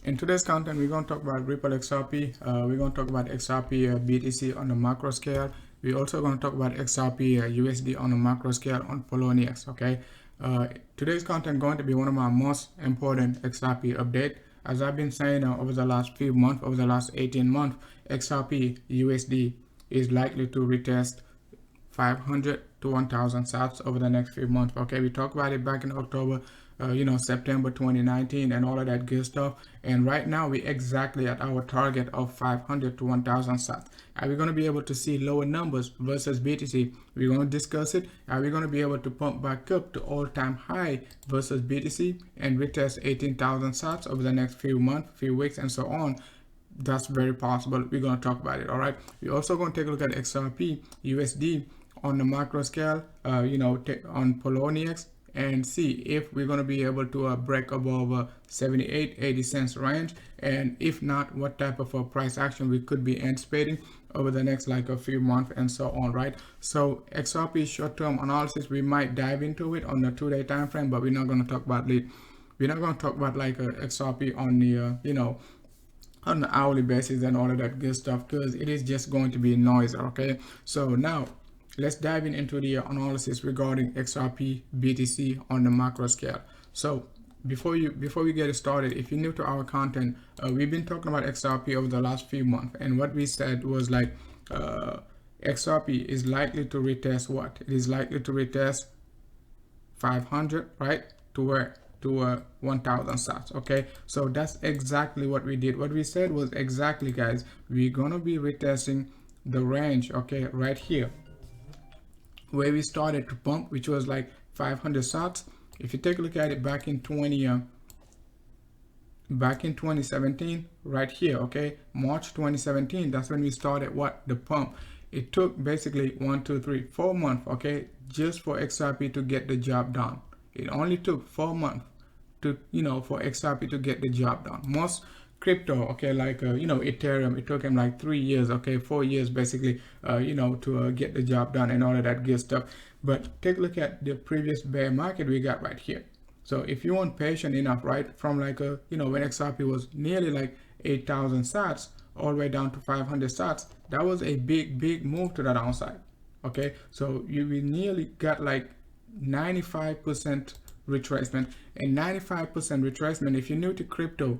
In today's content, we're going to talk about Ripple XRP. We're going to talk about XRP BTC on the macro scale. We're also going to talk about XRP USD on the macro scale on Poloniex. Okay. Today's content going to be one of my most important XRP update. As I've been saying over the last few months, over the last 18 months, XRP USD is likely to retest 500 to 1000 sats over the next few months. Okay, we talked about it back in October, September 2019 and all of that good stuff. And right now we're exactly at our target of 500 to 1000 sats. Are we going to be able to see lower numbers versus BTC? We're going to discuss it. Are we going to be able to pump back up to all-time high versus BTC and retest 18,000 sats over the next few months, few weeks, and so on? That's very possible. We're going to talk about it. All right. We're also going to take a look at XRP USD on the macro scale, on Poloniex, and see if we're going to be able to break above 78-80 cents range, and if not, what type of price action we could be anticipating over the next like a few months and so on, right? So XRP short-term analysis, we might dive into it on the 2-day time frame, but we're not going to talk about it. We're not going to talk about like XRP on the on the hourly basis and all of that good stuff, because it is just going to be noise. Okay, so now let's dive into the analysis regarding XRP BTC on the macro scale. So before we get started, if you're new to our content, we've been talking about XRP over the last few months, and what we said was like XRP is likely to retest what? It is likely to retest 500, right? To where? To 1000 sats. Okay, so that's exactly what we did. What we said was exactly, guys, we're gonna be retesting the range, okay, right here where we started to pump, which was like 500 sats. If you take a look at it back in 2017, right here, okay, March 2017, that's when we started the pump. It took basically 1, 2, 3, 4 months, okay, just for XRP to get the job done. It only took 4 months to for XRP to get the job done. Most crypto, okay, like Ethereum, it took him like 3 years, okay, 4 years basically, to get the job done and all of that good stuff. But take a look at the previous bear market we got right here. So if you weren't patient enough, right, from like when XRP was nearly like 8,000 sats all the way down to 500 sats, that was a big move to the downside. Okay, so we nearly got like 95% retracement, and 95% retracement, if you're new to crypto,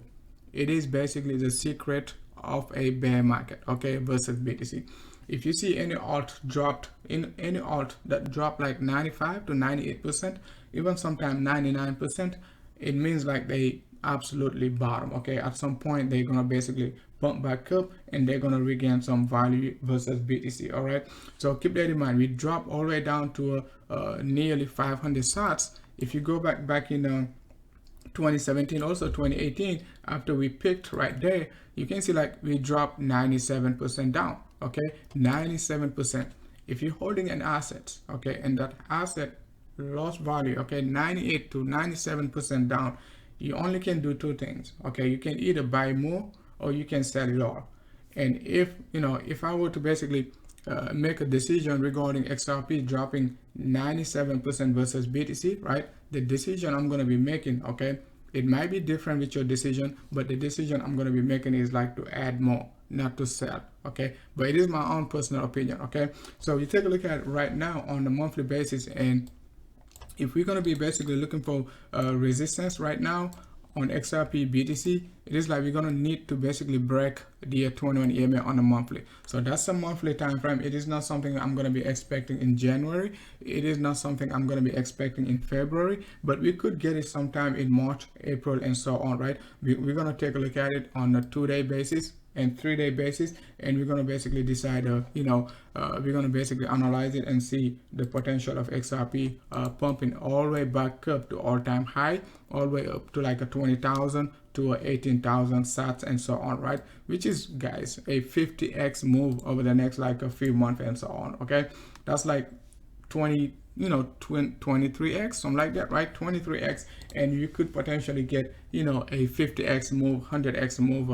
it is basically the secret of a bear market, okay, versus BTC. If you see any alt dropped, in any alt that dropped like 95 to 98%, even sometimes 99%, it means like they absolutely bottom. Okay, at some point they're gonna basically bump back up and they're gonna regain some value versus BTC. All right, so keep that in mind. We dropped all the way down to nearly 500 sats. If you go back in 2017, also 2018, after we picked right there, you can see like we dropped 97% down. Okay, 97%. If you're holding an asset, okay, and that asset lost value, okay, 98 to 97% down, you only can do two things. Okay, you can either buy more or you can sell it all. And if I were to basically make a decision regarding XRP dropping 97% versus BTC, right? The decision I'm going to be making, okay, it might be different with your decision, but the decision I'm going to be making is like to add more, not to sell. Okay, but it is my own personal opinion. Okay, so you take a look at it right now on the monthly basis, and if we're going to be basically looking for resistance right now on XRP BTC, it is like we're going to need to basically break the 21 EMA on a monthly. So that's a monthly time frame. It is not something I'm going to be expecting in January. It is not something I'm going to be expecting in February, but we could get it sometime in March, April, and so on, right? We're going to take a look at it on a 2-day basis and 3-day basis, and we're going to basically decide we're going to basically analyze it and see the potential of XRP pumping all the way back up to all-time high, all the way up to like a 20,000 to 18,000 sats and so on, right? Which is, guys, a 50x move over the next like a few months and so on. Okay, that's like 20 23x, something like that, right? 23x, and you could potentially get a 50x move, 100x move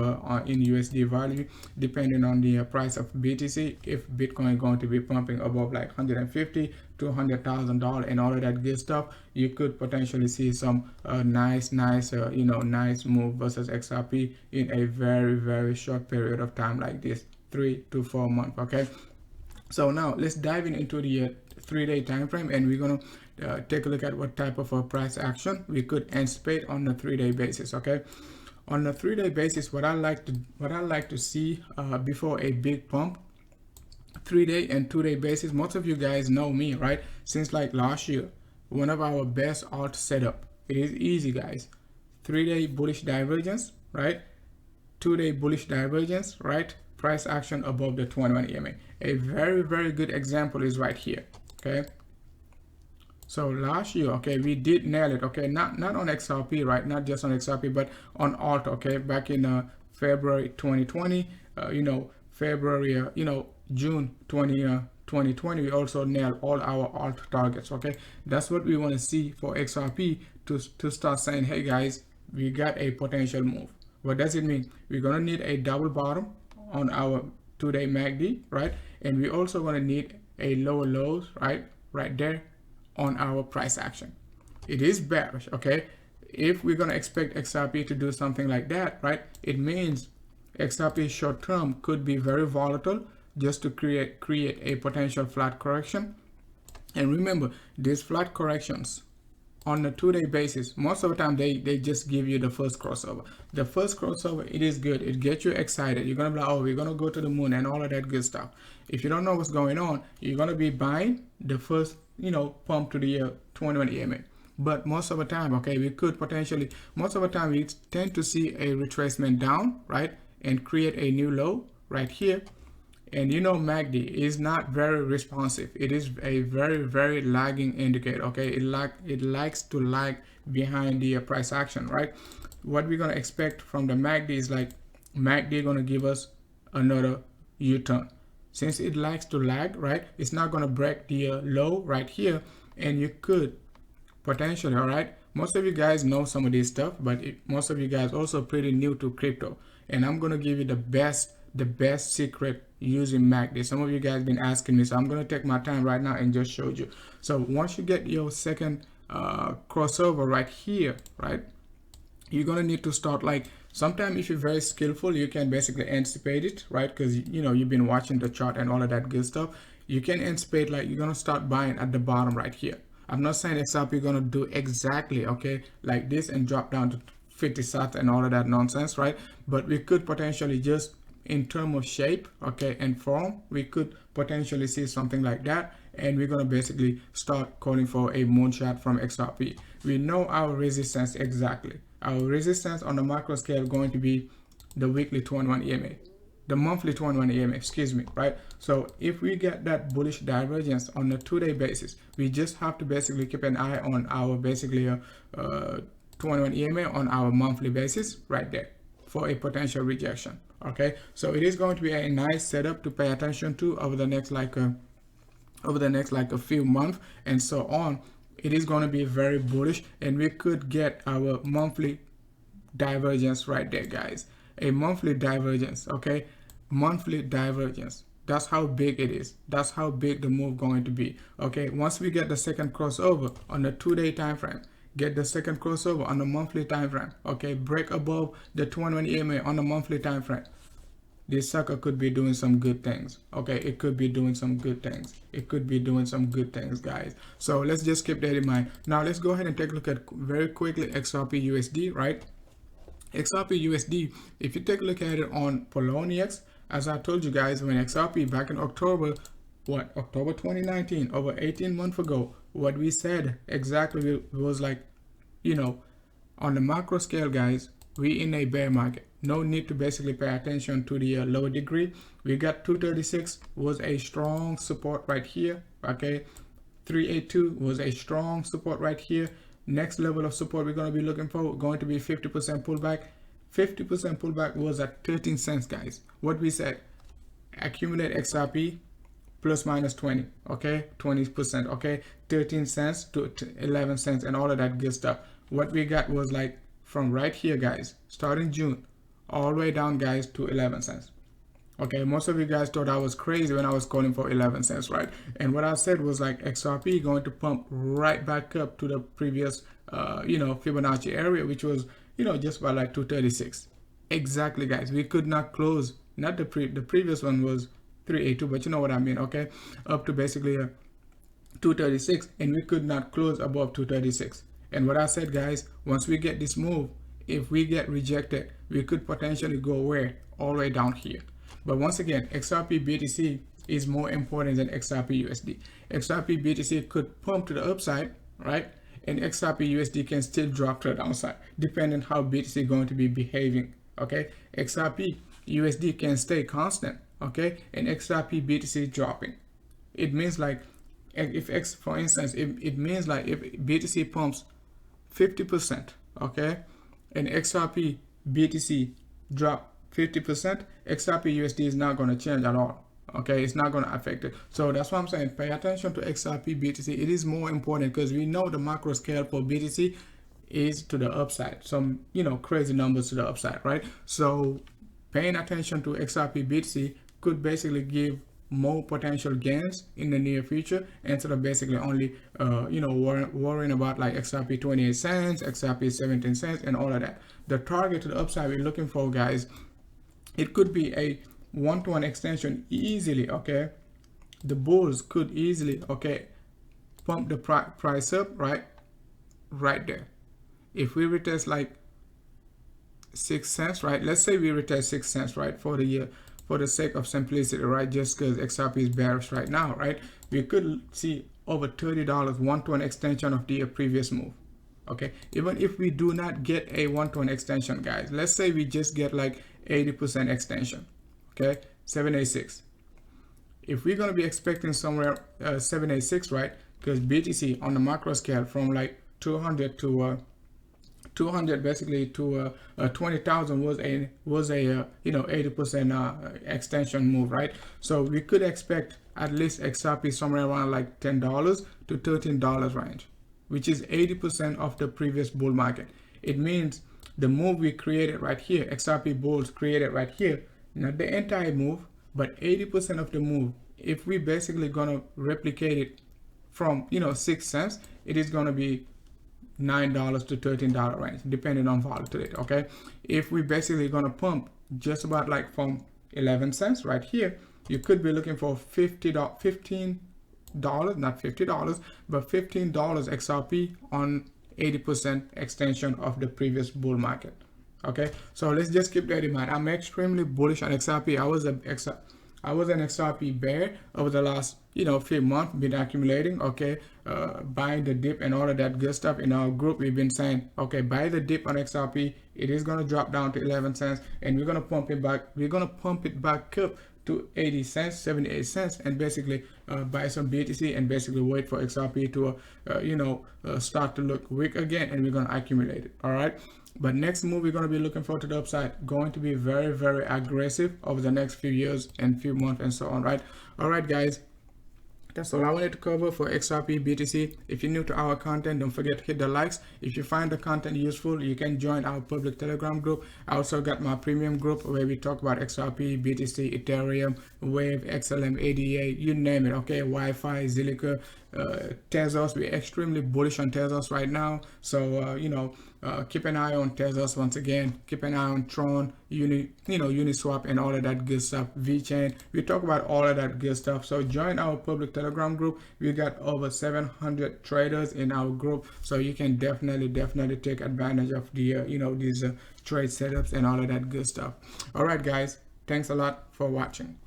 in USD value, depending on the price of BTC. If Bitcoin is going to be pumping above like $150 to $100,000 and all of that good stuff, you could potentially see some nice nice move versus XRP in a very short period of time, like this 3 to 4 months. Okay, so now let's dive into the 3-day time frame, and we're gonna take a look at what type of a price action we could anticipate on the 3-day basis. Okay, on the 3-day basis, what I like to see before a big pump, 3-day and 2-day basis. Most of you guys know me, right? Since like last year, one of our best alt setup. It is easy, guys. 3-day bullish divergence, right? 2-day bullish divergence, right? Price action above the 21 EMA. A very good example is right here. Okay, so last year, okay, we did nail it. Okay, not on XRP, right? Not just on XRP, but on alt. Okay, back in February 2020, February, June 2020, we also nailed all our alt targets. Okay, that's what we want to see for XRP to start saying, hey guys, we got a potential move. What does it mean? We're gonna need a double bottom on our 2-day MACD, right? And we also gonna need a lower lows, right there on our price action. It is bearish. Okay, if we're gonna expect XRP to do something like that, right, it means XRP short term could be very volatile, just to create a potential flat correction. And remember, these flat corrections on the 2-day basis, most of the time they just give you the first crossover. The first crossover, it is good, it gets you excited. You're gonna be like, oh, we're gonna go to the moon and all of that good stuff. If you don't know what's going on, you're gonna be buying the first pump to the 21 EMA. But most of the time, okay, we could potentially, most of the time we tend to see a retracement down, right, and create a new low right here. And MACD is not very responsive. It is a very lagging indicator. Okay, it likes to lag behind the price action, right? What we're gonna expect from the MACD is like MACD gonna give us another U-turn. Since it likes to lag, right, it's not gonna break the low right here, and you could potentially, all right, most of you guys know some of this stuff, but most of you guys also pretty new to crypto, and I'm gonna give you the best secret using MACD. Some of you guys been asking me, so I'm gonna take my time right now and just show you. So once you get your second crossover right here, right, you're gonna need to start, like, sometimes if you're very skillful, you can basically anticipate it, right? Because you've been watching the chart and all of that good stuff. You can anticipate, like, you're gonna start buying at the bottom right here. I'm not saying XRP gonna do exactly, okay, like this and drop down to 50 sats and all of that nonsense, right? But we could potentially just, in terms of shape, okay, and form, we could potentially see something like that, and we're gonna basically start calling for a moonshot from XRP. We know our resistance exactly. Our resistance on the macro scale is going to be the weekly 21 EMA, the monthly 21 EMA, excuse me, right? So if we get that bullish divergence on a 2-day basis, we just have to basically keep an eye on our basically 21 EMA on our monthly basis right there for a potential rejection. Okay, so it is going to be a nice setup to pay attention to over the next like a few months and so on. It is going to be very bullish, and we could get our monthly divergence right there, guys. A monthly divergence, okay, monthly divergence. That's how big it is. That's how big the move going to be. Okay, once we get the second crossover on the 2-day time frame, get the second crossover on the monthly time frame, okay, break above the 21 EMA on the monthly time frame, this sucker could be doing some good things. Okay, it could be doing some good things. It could be doing some good things, guys. So let's just keep that in mind. Now let's go ahead and take a look at very quickly XRPUSD, right? XRPUSD, if you take a look at it on Poloniex, as I told you guys, when XRP back in October, October 2019, over 18 months ago, what we said exactly was like, on the macro scale, guys, we in a bear market. No need to basically pay attention to the lower degree. We got 236 was a strong support right here. Okay, 382 was a strong support right here. Next level of support we're going to be looking for going to be 50% pullback. 50% pullback was at 13 cents, guys. What we said, accumulate XRP, plus minus 20, okay, 20%, okay, 13 cents to 11 cents and all of that good stuff. What we got was like from right here, guys, starting June all the way down, guys, to 11 cents. Okay, most of you guys thought I was crazy when I was calling for 11 cents, right? And what I said was like XRP going to pump right back up to the previous Fibonacci area, which was just about like 236. Exactly, guys. We could not close, not the previous one was 382, but you know what I mean, okay? Up to basically 236, and we could not close above 236. And what I said, guys, once we get this move, if we get rejected, we could potentially go where? All the way down here. But once again, XRP BTC is more important than XRP USD. XRP BTC could pump to the upside, right? And XRP USD can still drop to the downside, depending how BTC is going to be behaving, okay? XRP USD can stay constant, okay? And XRP BTC is dropping. It means like, for instance, it means like if BTC pumps 50%, okay? And XRP BTC drop 50%, XRP USD is not going to change at all. Okay, it's not going to affect it. So that's why I'm saying pay attention to XRP BTC. It is more important because we know the macro scale for BTC is to the upside. Some crazy numbers to the upside, right? So paying attention to XRP BTC could basically give more potential gains in the near future instead of basically only worrying about like XRP 28 cents, XRP 17 cents, and all of that. The target to the upside we're looking for, guys, it could be a 1-to-1 extension easily, okay? The bulls could easily, okay, pump the price up right there. If we retest like 6 cents, right? Let's say we retest 6 cents, right, for the year, for the sake of simplicity, right? Just because XRP is bearish right now, right? We could see over $30 1-to-1 extension of the previous move. Okay, even if we do not get a 1-to-1 extension, guys, let's say we just get like 80% extension, okay, 786. If we're going to be expecting somewhere 786, right, because BTC on the macro scale from like 200 to 200 basically to 20,000 was a 80% extension move, right? So we could expect at least XRP somewhere around like $10 to $13 range, which is 80% of the previous bull market. It means the move we created right here, XRP bulls created right here, not the entire move, but 80% of the move. If we basically gonna replicate it from 6 cents, it is gonna be $9 to $13 range, depending on volatility. Okay, if we basically gonna pump just about like from 11 cents right here, you could be looking for $15, not $50, but $15 XRP on 80% extension of the previous bull market. Okay, so let's just keep that in mind. I'm extremely bullish on XRP. I was an XRP bear over the last few months, been accumulating, okay, buying the dip and all of that good stuff. In our group, we've been saying, okay, buy the dip on XRP. It is going to drop down to 11 cents, and we're going to pump it back. We're going to pump it back up to 80 cents, 78 cents, and basically buy some BTC and basically wait for XRP to start to look weak again, and we're going to accumulate it. All right, but next move we're going to be looking for to the upside, going to be very, very aggressive over the next few years and few months and so on. Right, all right, guys, that's all I wanted to cover for XRP BTC. If you're new to our content, don't forget to hit the likes. If you find the content useful, you can join our public Telegram group. I also got my premium group where we talk about XRP, BTC, Ethereum, Wave, XLM, ADA, you name it, okay, Wi-Fi, Zilliqa, Tezos. We're extremely bullish on Tezos right now, so keep an eye on Tezos. Once again, keep an eye on Tron, Uniswap, and all of that good stuff. VeChain, we talk about all of that good stuff. So join our public Telegram group. We got over 700 traders in our group, so you can definitely take advantage of the these trade setups and all of that good stuff. All right, guys, thanks a lot for watching.